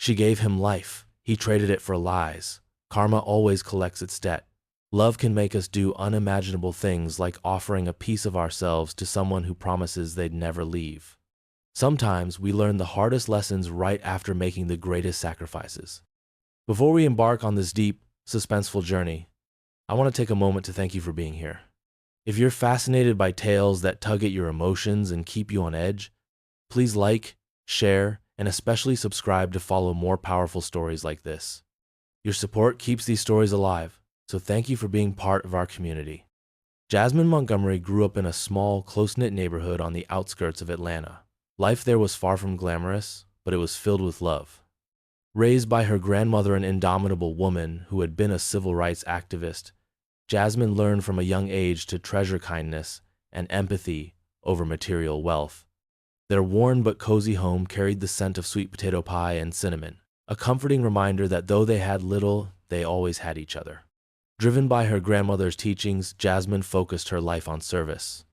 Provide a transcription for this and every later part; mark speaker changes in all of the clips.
Speaker 1: She gave him life. He traded it for lies. Karma always collects its debt. Love can make us do unimaginable things like offering a piece of ourselves to someone who promises they'd never leave. Sometimes we learn the hardest lessons right after making the greatest sacrifices. Before we embark on this deep, suspenseful journey, I want to take a moment to thank you for being here. If you're fascinated by tales that tug at your emotions and keep you on edge, please like, share, and especially subscribe to follow more powerful stories like this. Your support keeps these stories alive, so thank you for being part of our community. Jasmine Montgomery grew up in a small, close-knit neighborhood on the outskirts of Atlanta. Life there was far from glamorous, but it was filled with love. Raised by her grandmother, an indomitable woman who had been a civil rights activist, Jasmine learned from a young age to treasure kindness and empathy over material wealth. Their worn but cozy home carried the scent of sweet potato pie and cinnamon, a comforting reminder that though they had little, they always had each other. Driven by her grandmother's teachings, Jasmine focused her life on service.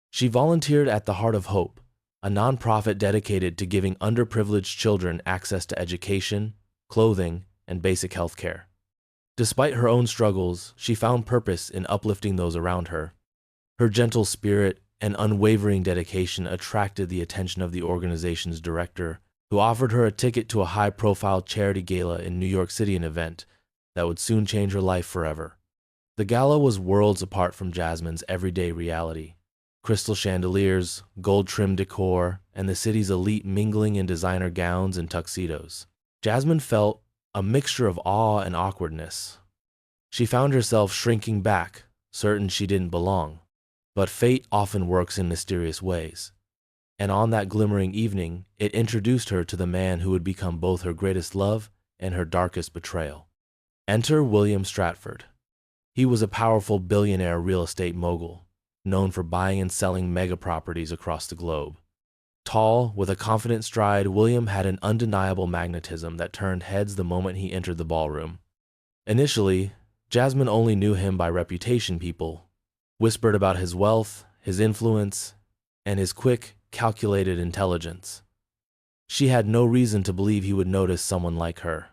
Speaker 1: She volunteered at the Heart of Hope, a nonprofit dedicated to giving underprivileged children access to education, clothing, and basic health care. Despite her own struggles, she found purpose in uplifting those around her. Her gentle spirit and unwavering dedication attracted the attention of the organization's director, who offered her a ticket to a high-profile charity gala in New York City, an event that would soon change her life forever. The gala was worlds apart from Jasmine's everyday reality. Crystal chandeliers, gold-trimmed decor, and the city's elite mingling in designer gowns and tuxedos. Jasmine felt a mixture of awe and awkwardness. She found herself shrinking back, certain she didn't belong. But fate often works in mysterious ways. And on that glimmering evening, it introduced her to the man who would become both her greatest love and her darkest betrayal. Enter William Stratford. He was a powerful billionaire real estate mogul, known for buying and selling mega properties across the globe. Tall, with a confident stride, William had an undeniable magnetism that turned heads the moment he entered the ballroom. Initially, Jasmine only knew him by reputation. People whispered about his wealth, his influence, and his quick, calculated intelligence. She had no reason to believe he would notice someone like her.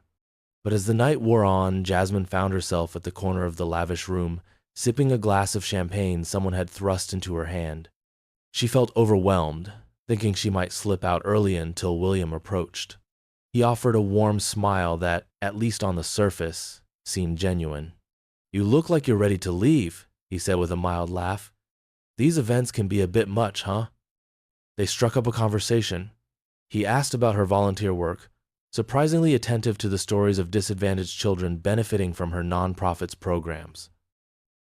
Speaker 1: But as the night wore on, Jasmine found herself at the corner of the lavish room, sipping a glass of champagne someone had thrust into her hand. She felt overwhelmed, thinking she might slip out early until William approached. He offered a warm smile that, at least on the surface, seemed genuine. "You look like you're ready to leave," he said with a mild laugh. "These events can be a bit much, huh?" They struck up a conversation. He asked about her volunteer work, surprisingly attentive to the stories of disadvantaged children benefiting from her nonprofit's programs.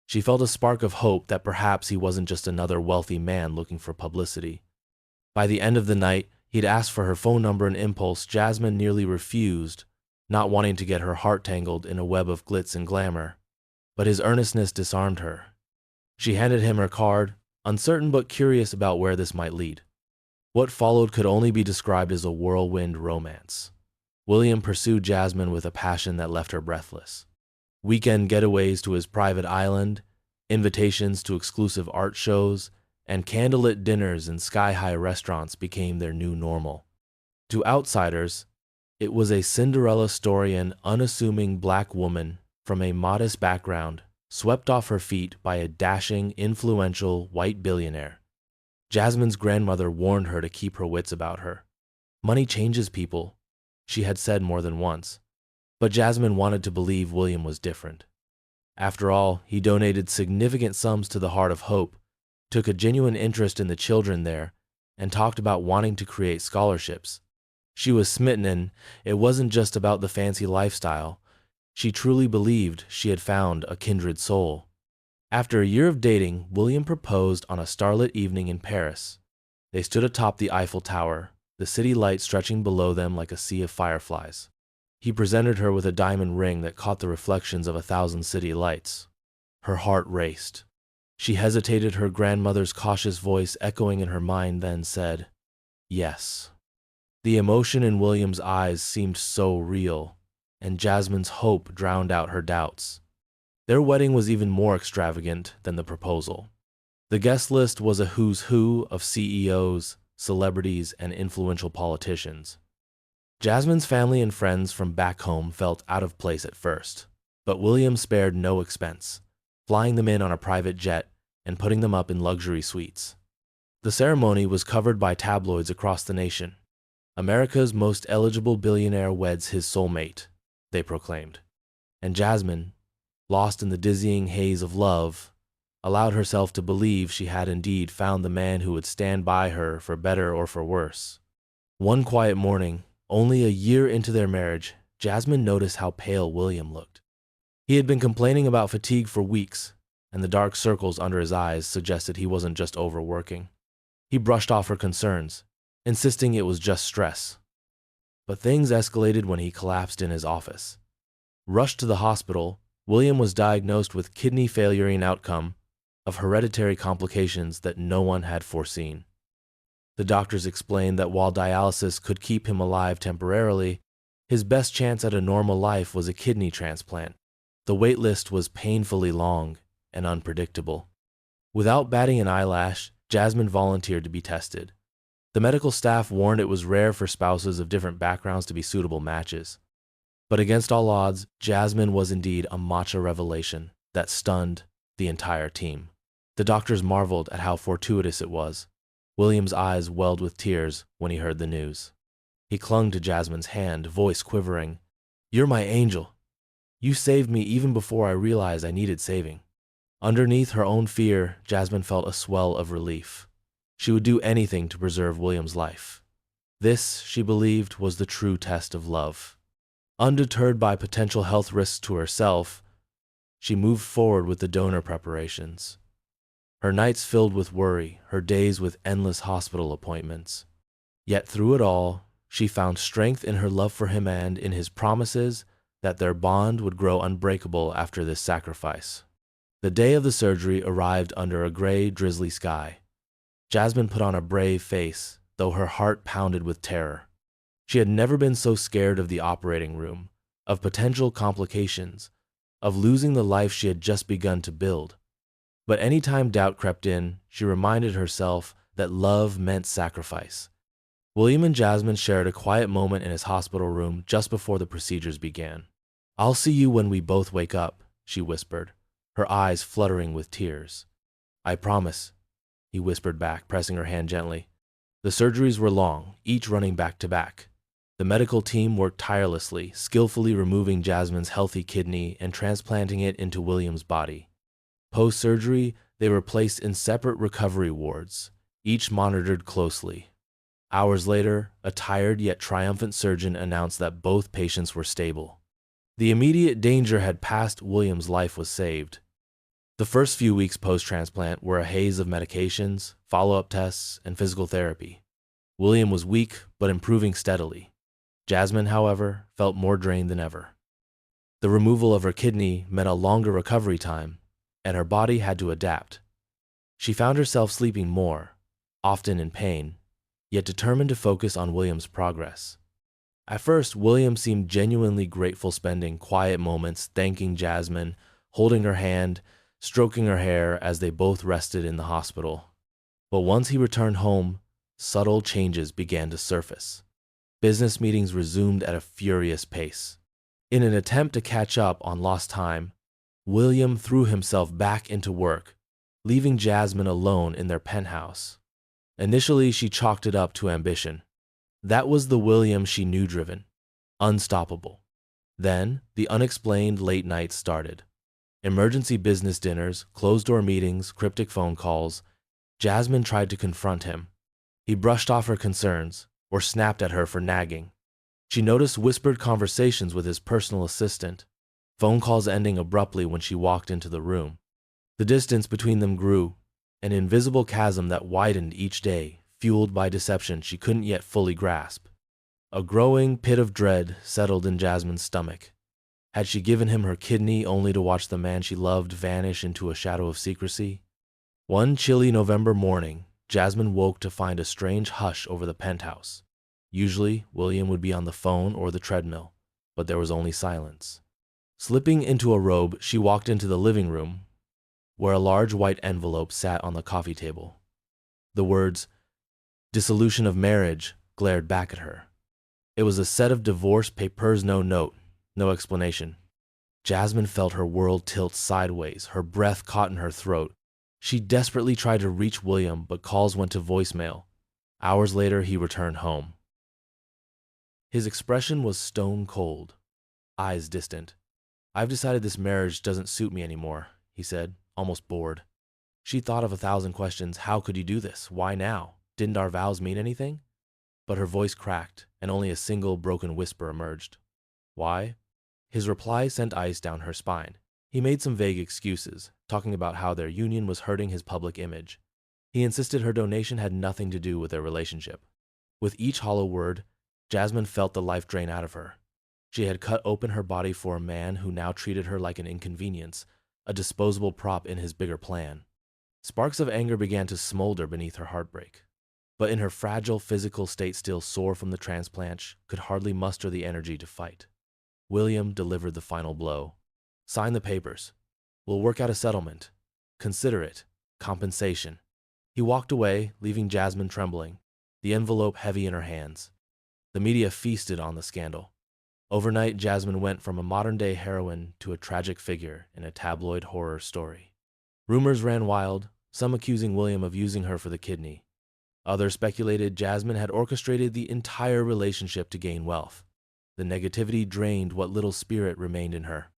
Speaker 1: She felt a spark of hope that perhaps he wasn't just another wealthy man looking for publicity. By the end of the night, he'd asked for her phone number. An impulse Jasmine nearly refused, not wanting to get her heart tangled in a web of glitz and glamour. But his earnestness disarmed her. She handed him her card, uncertain but curious about where this might lead. What followed could only be described as a whirlwind romance. William pursued Jasmine with a passion that left her breathless. Weekend getaways to his private island, invitations to exclusive art shows, and candlelit dinners in sky-high restaurants became their new normal. To outsiders, it was a Cinderella story, an unassuming black woman from a modest background, swept off her feet by a dashing, influential white billionaire. Jasmine's grandmother warned her to keep her wits about her. "Money changes people," she had said more than once. But Jasmine wanted to believe William was different. After all, he donated significant sums to the Heart of Hope, took a genuine interest in the children there, and talked about wanting to create scholarships. She was smitten, and it wasn't just about the fancy lifestyle. She truly believed she had found a kindred soul. After a year of dating, William proposed on a starlit evening in Paris. They stood atop the Eiffel Tower, the city light stretching below them like a sea of fireflies. He presented her with a diamond ring that caught the reflections of 1,000 city lights. Her heart raced. She hesitated, her grandmother's cautious voice echoing in her mind, then said, "Yes." The emotion in William's eyes seemed so real, and Jasmine's hope drowned out her doubts. Their wedding was even more extravagant than the proposal. The guest list was a who's who of CEOs, celebrities, and influential politicians. Jasmine's family and friends from back home felt out of place at first, but William spared no expense, flying them in on a private jet and putting them up in luxury suites. The ceremony was covered by tabloids across the nation. "America's most eligible billionaire weds his soulmate," they proclaimed. And Jasmine, lost in the dizzying haze of love, allowed herself to believe she had indeed found the man who would stand by her for better or for worse. One quiet morning, only a year into their marriage, Jasmine noticed how pale William looked. He had been complaining about fatigue for weeks, and the dark circles under his eyes suggested he wasn't just overworking. He brushed off her concerns, insisting it was just stress. But things escalated when he collapsed in his office. Rushed to the hospital, William was diagnosed with kidney failure, an outcome of hereditary complications that no one had foreseen. The doctors explained that while dialysis could keep him alive temporarily, his best chance at a normal life was a kidney transplant. The wait list was painfully long and unpredictable. Without batting an eyelash, Jasmine volunteered to be tested. The medical staff warned it was rare for spouses of different backgrounds to be suitable matches. But against all odds, Jasmine was indeed a matcha revelation that stunned the entire team. The doctors marveled at how fortuitous it was. William's eyes welled with tears when he heard the news. He clung to Jasmine's hand, voice quivering. "You're my angel. You saved me even before I realized I needed saving." Underneath her own fear, Jasmine felt a swell of relief. She would do anything to preserve William's life. This, she believed, was the true test of love. Undeterred by potential health risks to herself, she moved forward with the donor preparations. Her nights filled with worry, her days with endless hospital appointments. Yet through it all, she found strength in her love for him and in his promises that their bond would grow unbreakable after this sacrifice. The day of the surgery arrived under a gray, drizzly sky. Jasmine put on a brave face, though her heart pounded with terror. She had never been so scared of the operating room, of potential complications, of losing the life she had just begun to build. But any time doubt crept in, she reminded herself that love meant sacrifice. William and Jasmine shared a quiet moment in his hospital room just before the procedures began. "I'll see you when we both wake up," she whispered, her eyes fluttering with tears. "I promise," he whispered back, pressing her hand gently. The surgeries were long, each running back to back. The medical team worked tirelessly, skillfully removing Jasmine's healthy kidney and transplanting it into William's body. Post-surgery, they were placed in separate recovery wards, each monitored closely. Hours later, a tired yet triumphant surgeon announced that both patients were stable. The immediate danger had passed. William's life was saved. The first few weeks post-transplant were a haze of medications, follow-up tests, and physical therapy. William was weak, but improving steadily. Jasmine, however, felt more drained than ever. The removal of her kidney meant a longer recovery time, and her body had to adapt. She found herself sleeping more, often in pain, yet determined to focus on William's progress. At first, William seemed genuinely grateful, spending quiet moments thanking Jasmine, holding her hand, stroking her hair as they both rested in the hospital. But once he returned home, subtle changes began to surface. Business meetings resumed at a furious pace. In an attempt to catch up on lost time, William threw himself back into work, leaving Jasmine alone in their penthouse. Initially, she chalked it up to ambition. That was the William she knew, driven, unstoppable. Then, the unexplained late nights started. Emergency business dinners, closed-door meetings, cryptic phone calls. Jasmine tried to confront him. He brushed off her concerns, or snapped at her for nagging. She noticed whispered conversations with his personal assistant, phone calls ending abruptly when she walked into the room. The distance between them grew, an invisible chasm that widened each day, fueled by deception she couldn't yet fully grasp. A growing pit of dread settled in Jasmine's stomach. Had she given him her kidney only to watch the man she loved vanish into a shadow of secrecy? One chilly November morning, Jasmine woke to find a strange hush over the penthouse. Usually, William would be on the phone or the treadmill, but there was only silence. Slipping into a robe, she walked into the living room, where a large white envelope sat on the coffee table. The words, "Dissolution of marriage," glared back at her. It was a set of divorce papers, no note, no explanation. Jasmine felt her world tilt sideways, her breath caught in her throat. She desperately tried to reach William, but calls went to voicemail. Hours later, he returned home. His expression was stone cold, eyes distant. "I've decided this marriage doesn't suit me anymore," he said, almost bored. She thought of 1,000 questions. How could you do this? Why now? Didn't our vows mean anything? But her voice cracked, and only a single broken whisper emerged. Why? His reply sent ice down her spine. He made some vague excuses, talking about how their union was hurting his public image. He insisted her donation had nothing to do with their relationship. With each hollow word, Jasmine felt the life drain out of her. She had cut open her body for a man who now treated her like an inconvenience, a disposable prop in his bigger plan. Sparks of anger began to smolder beneath her heartbreak. But in her fragile physical state, still sore from the transplant, she could hardly muster the energy to fight. William delivered the final blow. "Sign the papers. We'll work out a settlement. Consider it compensation." He walked away, leaving Jasmine trembling, the envelope heavy in her hands. The media feasted on the scandal. Overnight, Jasmine went from a modern-day heroine to a tragic figure in a tabloid horror story. Rumors ran wild, some accusing William of using her for the kidney. Others speculated Jasmine had orchestrated the entire relationship to gain wealth. The negativity drained what little spirit remained in her.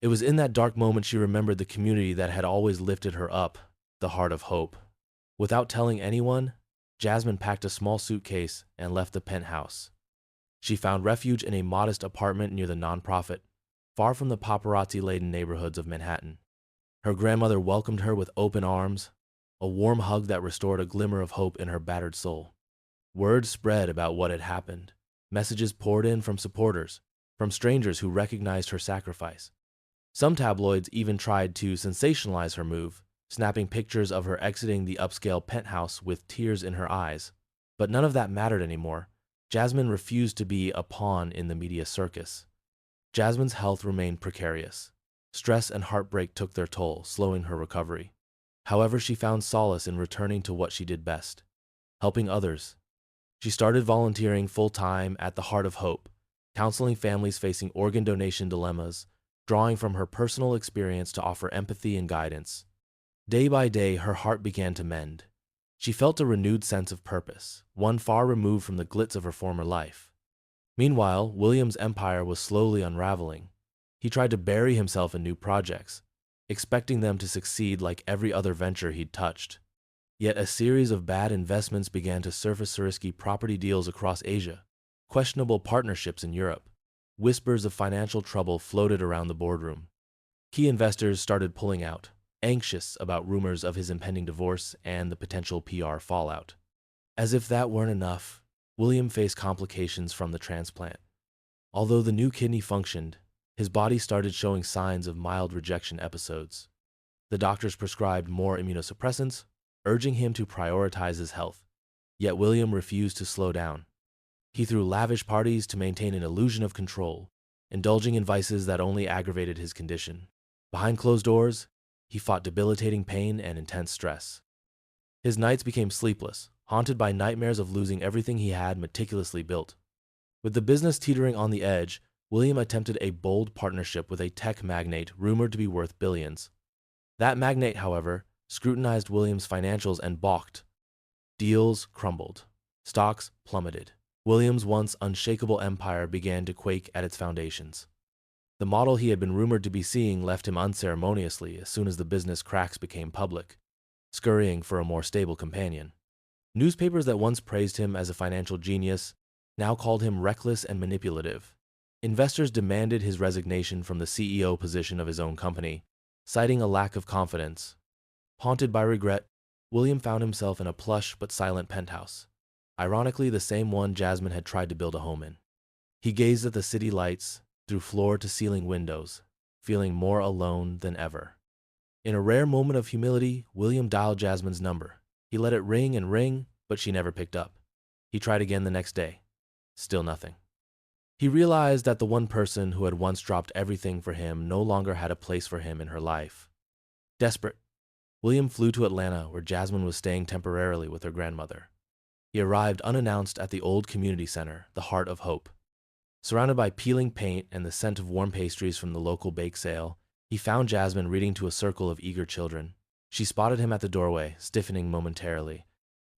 Speaker 1: It was in that dark moment she remembered the community that had always lifted her up, the heart of hope. Without telling anyone, Jasmine packed a small suitcase and left the penthouse. She found refuge in a modest apartment near the nonprofit, far from the paparazzi-laden neighborhoods of Manhattan. Her grandmother welcomed her with open arms, a warm hug that restored a glimmer of hope in her battered soul. Word spread about what had happened. Messages poured in from supporters, from strangers who recognized her sacrifice. Some tabloids even tried to sensationalize her move, snapping pictures of her exiting the upscale penthouse with tears in her eyes. But none of that mattered anymore. Jasmine refused to be a pawn in the media circus. Jasmine's health remained precarious. Stress and heartbreak took their toll, slowing her recovery. However, she found solace in returning to what she did best, helping others. She started volunteering full-time at the Heart of Hope, counseling families facing organ donation dilemmas, drawing from her personal experience to offer empathy and guidance. Day by day, her heart began to mend. She felt a renewed sense of purpose, one far removed from the glitz of her former life. Meanwhile, William's empire was slowly unraveling. He tried to bury himself in new projects, expecting them to succeed like every other venture he'd touched. Yet a series of bad investments began to surface: risky property deals across Asia, questionable partnerships in Europe. Whispers of financial trouble floated around the boardroom. Key investors started pulling out, anxious about rumors of his impending divorce and the potential PR fallout. As if that weren't enough, William faced complications from the transplant. Although the new kidney functioned, his body started showing signs of mild rejection episodes. The doctors prescribed more immunosuppressants, urging him to prioritize his health. Yet William refused to slow down. He threw lavish parties to maintain an illusion of control, indulging in vices that only aggravated his condition. Behind closed doors, he fought debilitating pain and intense stress. His nights became sleepless, haunted by nightmares of losing everything he had meticulously built. With the business teetering on the edge, William attempted a bold partnership with a tech magnate rumored to be worth billions. That magnate, however, scrutinized William's financials and balked. Deals crumbled. Stocks plummeted. William's once unshakable empire began to quake at its foundations. The model he had been rumored to be seeing left him unceremoniously as soon as the business cracks became public, scurrying for a more stable companion. Newspapers that once praised him as a financial genius now called him reckless and manipulative. Investors demanded his resignation from the CEO position of his own company, citing a lack of confidence. Haunted by regret, William found himself in a plush but silent penthouse, ironically the same one Jasmine had tried to build a home in. He gazed at the city lights, through floor-to-ceiling windows, feeling more alone than ever. In a rare moment of humility, William dialed Jasmine's number. He let it ring and ring, but she never picked up. He tried again the next day. Still nothing. He realized that the one person who had once dropped everything for him no longer had a place for him in her life. Desperate, William flew to Atlanta, where Jasmine was staying temporarily with her grandmother. He arrived unannounced at the old community center, the Heart of Hope. Surrounded by peeling paint and the scent of warm pastries from the local bake sale, he found Jasmine reading to a circle of eager children. She spotted him at the doorway, stiffening momentarily.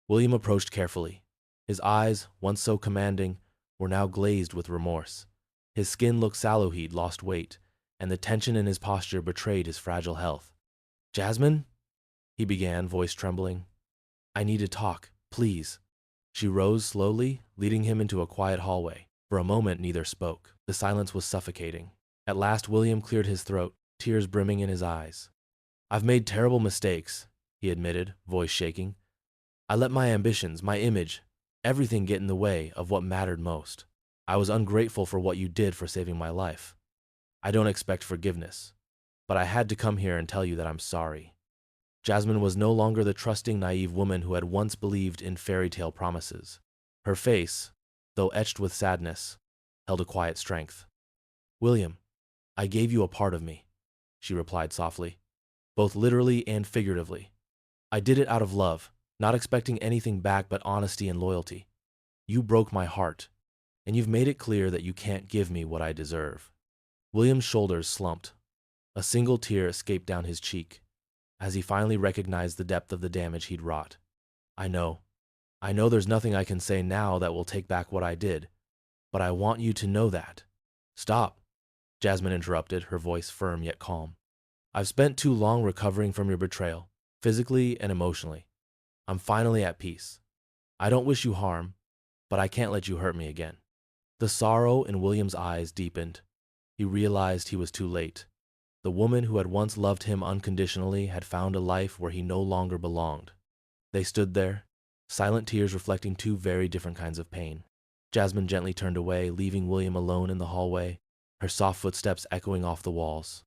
Speaker 1: William approached carefully. His eyes, once so commanding, were now glazed with remorse. His skin looked sallow, he'd lost weight, and the tension in his posture betrayed his fragile health. "Jasmine?" he began, voice trembling. "I need to talk, please." She rose slowly, leading him into a quiet hallway. For a moment, neither spoke. The silence was suffocating. At last, William cleared his throat, tears brimming in his eyes. "I've made terrible mistakes," he admitted, voice shaking. "I let my ambitions, my image, everything get in the way of what mattered most. I was ungrateful for what you did for saving my life. I don't expect forgiveness, but I had to come here and tell you that I'm sorry." Jasmine was no longer the trusting, naive woman who had once believed in fairy tale promises. Her face, though etched with sadness, held a quiet strength. "William, I gave you a part of me," she replied softly, "both literally and figuratively. I did it out of love, not expecting anything back but honesty and loyalty. You broke my heart, and you've made it clear that you can't give me what I deserve." William's shoulders slumped. A single tear escaped down his cheek, as he finally recognized the depth of the damage he'd wrought. I know there's nothing I can say now that will take back what I did, but I want you to know that." "Stop," Jasmine interrupted, her voice firm yet calm. "I've spent too long recovering from your betrayal, physically and emotionally. I'm finally at peace. I don't wish you harm, but I can't let you hurt me again." The sorrow in William's eyes deepened. He realized he was too late. The woman who had once loved him unconditionally had found a life where he no longer belonged. They stood there, silent tears reflecting two very different kinds of pain. Jasmine gently turned away, leaving William alone in the hallway, her soft footsteps echoing off the walls.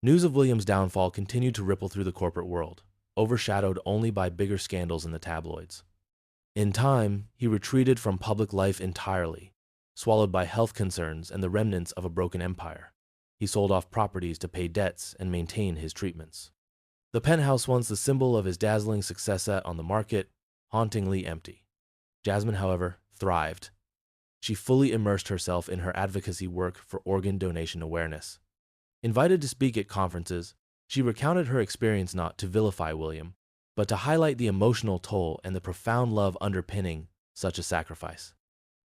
Speaker 1: News of William's downfall continued to ripple through the corporate world, overshadowed only by bigger scandals in the tabloids. In time, he retreated from public life entirely, swallowed by health concerns and the remnants of a broken empire. He sold off properties to pay debts and maintain his treatments. The penthouse, once the symbol of his dazzling success, sat on the market, hauntingly empty. Jasmine, however, thrived. She fully immersed herself in her advocacy work for organ donation awareness. Invited to speak at conferences, she recounted her experience not to vilify William, but to highlight the emotional toll and the profound love underpinning such a sacrifice.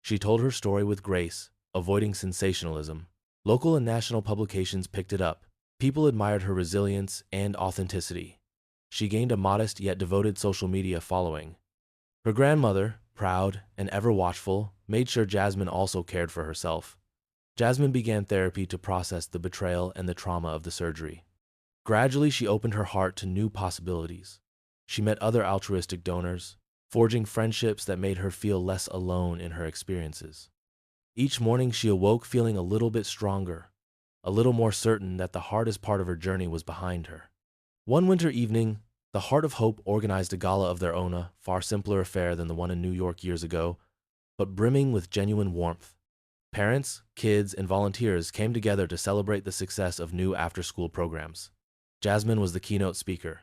Speaker 1: She told her story with grace, avoiding sensationalism. Local and national publications picked it up. People admired her resilience and authenticity. She gained a modest yet devoted social media following. Her grandmother, proud and ever watchful, made sure Jasmine also cared for herself. Jasmine began therapy to process the betrayal and the trauma of the surgery. Gradually, she opened her heart to new possibilities. She met other altruistic donors, forging friendships that made her feel less alone in her experiences. Each morning, she awoke feeling a little bit stronger, a little more certain that the hardest part of her journey was behind her. One winter evening, the Heart of Hope organized a gala of their own, a far simpler affair than the one in New York years ago, but brimming with genuine warmth. Parents, kids, and volunteers came together to celebrate the success of new after-school programs. Jasmine was the keynote speaker.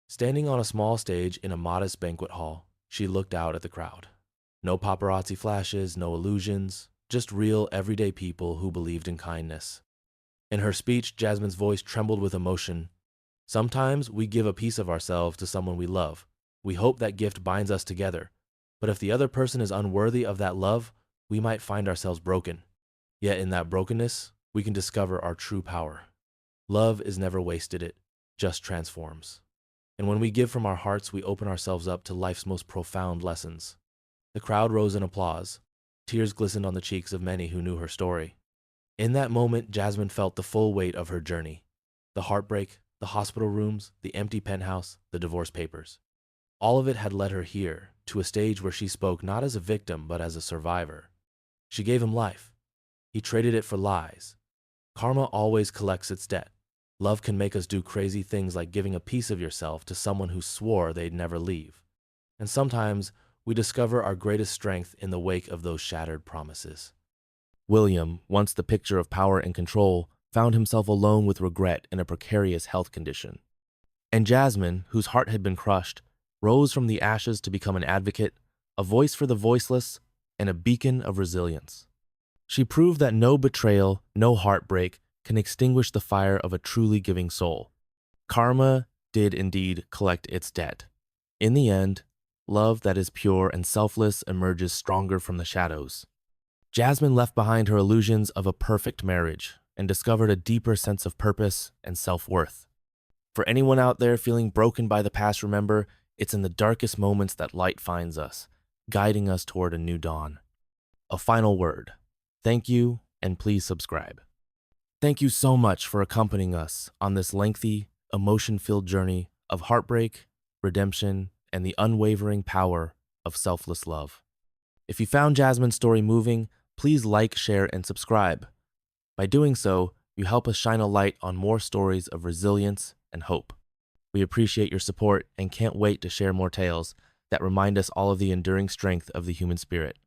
Speaker 1: Standing on a small stage in a modest banquet hall, she looked out at the crowd. No paparazzi flashes, no illusions, just real, everyday people who believed in kindness. In her speech, Jasmine's voice trembled with emotion. "Sometimes we give a piece of ourselves to someone we love. We hope that gift binds us together. But if the other person is unworthy of that love, we might find ourselves broken. Yet in that brokenness, we can discover our true power. Love is never wasted, it just transforms. And when we give from our hearts, we open ourselves up to life's most profound lessons." The crowd rose in applause. Tears glistened on the cheeks of many who knew her story. In that moment, Jasmine felt the full weight of her journey. The heartbreak, the hospital rooms, the empty penthouse, the divorce papers. All of it had led her here, to a stage where she spoke not as a victim, but as a survivor. She gave him life. He traded it for lies. Karma always collects its debt. Love can make us do crazy things like giving a piece of yourself to someone who swore they'd never leave. And sometimes, we discover our greatest strength in the wake of those shattered promises. William, once the picture of power and control, found himself alone with regret in a precarious health condition. And Jasmine, whose heart had been crushed, rose from the ashes to become an advocate, a voice for the voiceless, and a beacon of resilience. She proved that no betrayal, no heartbreak can extinguish the fire of a truly giving soul. Karma did indeed collect its debt. In the end, love that is pure and selfless emerges stronger from the shadows. Jasmine left behind her illusions of a perfect marriage and discovered a deeper sense of purpose and self-worth. For anyone out there feeling broken by the past, remember, it's in the darkest moments that light finds us, guiding us toward a new dawn. A final word. Thank you, and please subscribe. Thank you so much for accompanying us on this lengthy, emotion-filled journey of heartbreak, redemption, and the unwavering power of selfless love. If you found Jasmine's story moving, please like, share, and subscribe. By doing so, you help us shine a light on more stories of resilience and hope. We appreciate your support and can't wait to share more tales that remind us all of the enduring strength of the human spirit.